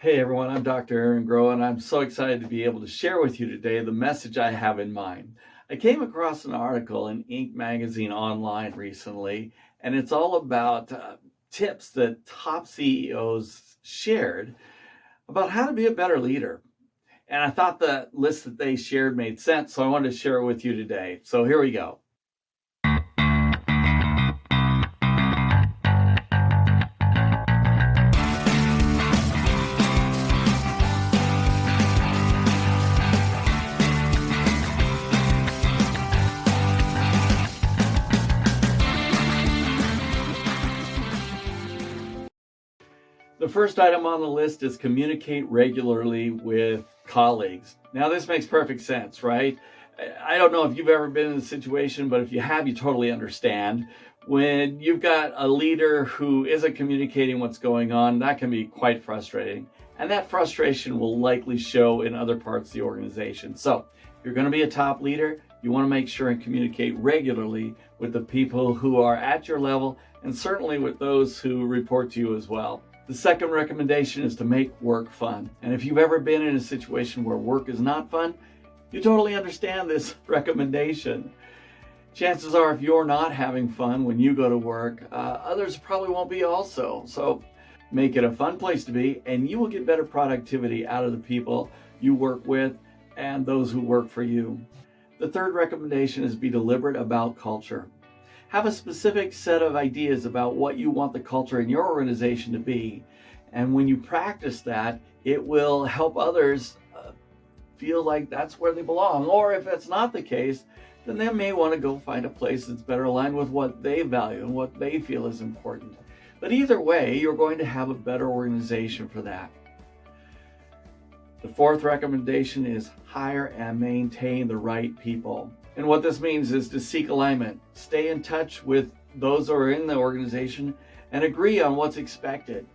Hey everyone, I'm Dr. Aaron Groh, and I'm so excited to be able to share with you today the message I have in mind. I came across an article in Inc. magazine online recently, and it's all about tips that top CEOs shared about how to be a better leader. And I thought the list that they shared made sense, so I wanted to share it with you today. So here we go. The first item on the list is communicate regularly with colleagues. Now, this makes perfect sense, right? I don't know if you've ever been in a situation, but if you have, you totally understand. When you've got a leader who isn't communicating what's going on, that can be quite frustrating. And that frustration will likely show in other parts of the organization. So, if you're going to be a top leader, you want to make sure and communicate regularly with the people who are at your level and certainly with those who report to you as well. The second recommendation is to make work fun. And if you've ever been in a situation where work is not fun, you totally understand this recommendation. Chances are, if you're not having fun when you go to work, others probably won't be also. So make it a fun place to be, and you will get better productivity out of the people you work with and those who work for you. The third recommendation is be deliberate about culture. Have a specific set of ideas about what you want the culture in your organization to be. And when you practice that, it will help others feel like that's where they belong. Or if that's not the case, then they may want to go find a place that's better aligned with what they value and what they feel is important. But either way, you're going to have a better organization for that. The fourth recommendation is hire and maintain the right people. And what this means is to seek alignment, stay in touch with those who are in the organization, and agree on what's expected.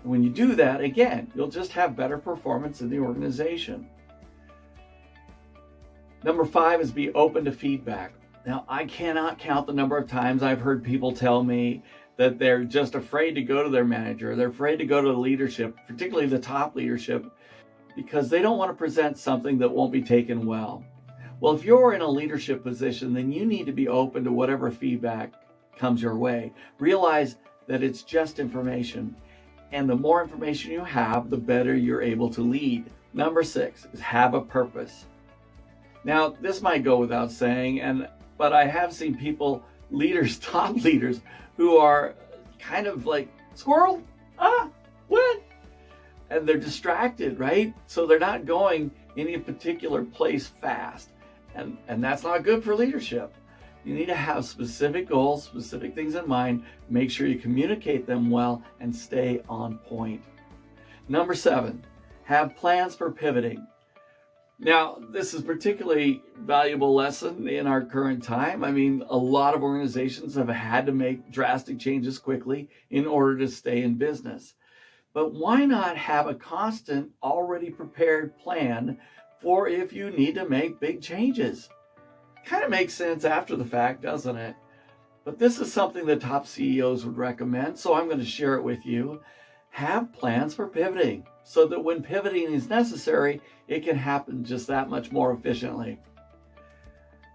And when you do that, again, you'll just have better performance in the organization. Number 5 is be open to feedback. Now, I cannot count the number of times I've heard people tell me that they're just afraid to go to their manager, they're afraid to go to the leadership, particularly the top leadership, because they don't want to present something that won't be taken well. Well, if you're in a leadership position, then you need to be open to whatever feedback comes your way. Realize that it's just information. And the more information you have, the better you're able to lead. Number 6 is have a purpose. Now, this might go without saying, but I have seen people, leaders, top leaders, who are kind of like, squirrel? What? And they're distracted, right? So they're not going any particular place fast. And that's not good for leadership. You need to have specific goals, specific things in mind, make sure you communicate them well, and stay on point. Number 7, have plans for pivoting. Now, this is a particularly valuable lesson in our current time. I mean, a lot of organizations have had to make drastic changes quickly in order to stay in business. But why not have a constant, already prepared plan for if you need to make big changes? Kind of makes sense after the fact, doesn't it? But this is something that top CEOs would recommend, so I'm going to share it with you. Have plans for pivoting so that when pivoting is necessary, it can happen just that much more efficiently.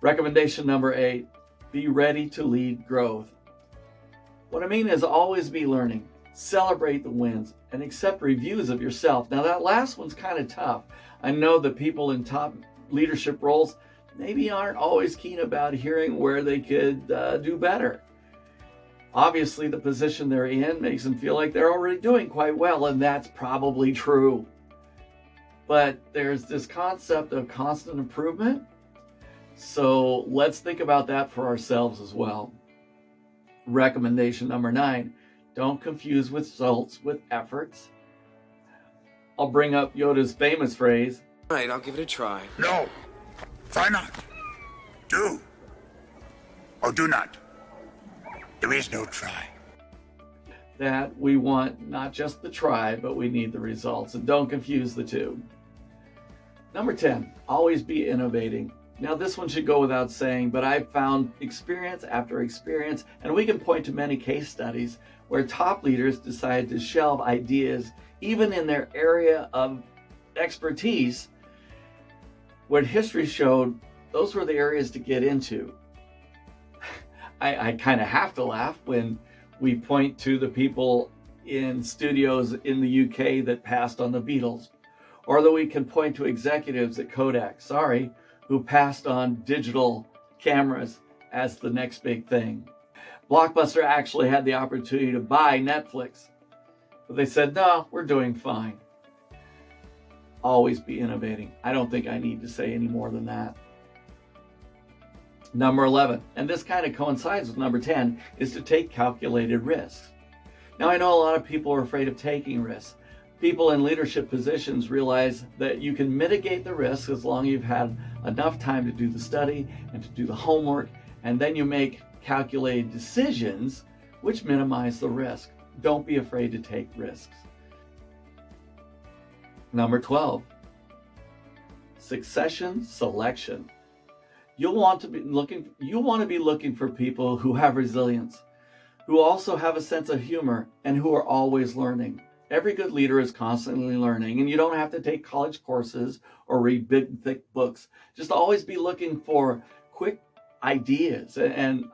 Recommendation number 8, be ready to lead growth. What I mean is always be learning, celebrate the wins, and accept reviews of yourself. Now that last one's kind of tough. I know that people in top leadership roles maybe aren't always keen about hearing where they could do better. Obviously, the position they're in makes them feel like they're already doing quite well, and that's probably true. But there's this concept of constant improvement. So let's think about that for ourselves as well. Recommendation number 9, don't confuse results with efforts. I'll bring up Yoda's famous phrase. All right, I'll give it a try. No, try not. Do or do not. There is no try. That we want not just the try, but we need the results. And don't confuse the two. Number 10, always be innovating. Now this one should go without saying, but I've found experience after experience, and we can point to many case studies where top leaders decide to shelve ideas even in their area of expertise, what history showed those were the areas to get into. I kind of have to laugh when we point to the people in studios in the UK that passed on the Beatles, or that we can point to executives at Kodak, who passed on digital cameras as the next big thing. Blockbuster actually had the opportunity to buy Netflix, but they said, no, we're doing fine. Always be innovating. I don't think I need to say any more than that. Number 11, and this kind of coincides with number 10, is to take calculated risks. Now, I know a lot of people are afraid of taking risks. People in leadership positions realize that you can mitigate the risks as long as you've had enough time to do the study and to do the homework, and then you make calculated decisions which minimize the risk. Don't be afraid to take risks. Number 12, succession selection. You'll want to be looking for people who have resilience, who also have a sense of humor, and who are always learning. Every good leader is constantly learning, and you don't have to take college courses or read big, thick books. Just always be looking for quick ideas and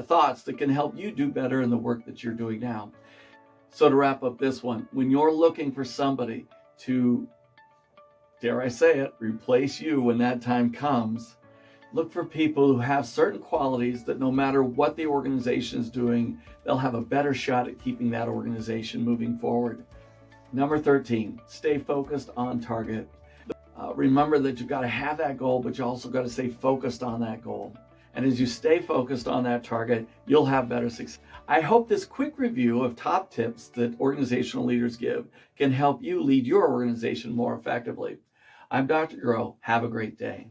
thoughts that can help you do better in the work that you're doing now. So to wrap up this one, when you're looking for somebody to, dare I say it, replace you when that time comes, look for people who have certain qualities that no matter what the organization is doing, they'll have a better shot at keeping that organization moving forward. Number 13, stay focused on target. Remember that you've got to have that goal, but you also got to stay focused on that goal. And as you stay focused on that target, you'll have better success. I hope this quick review of top tips that organizational leaders give can help you lead your organization more effectively. I'm Dr. Groh. Have a great day.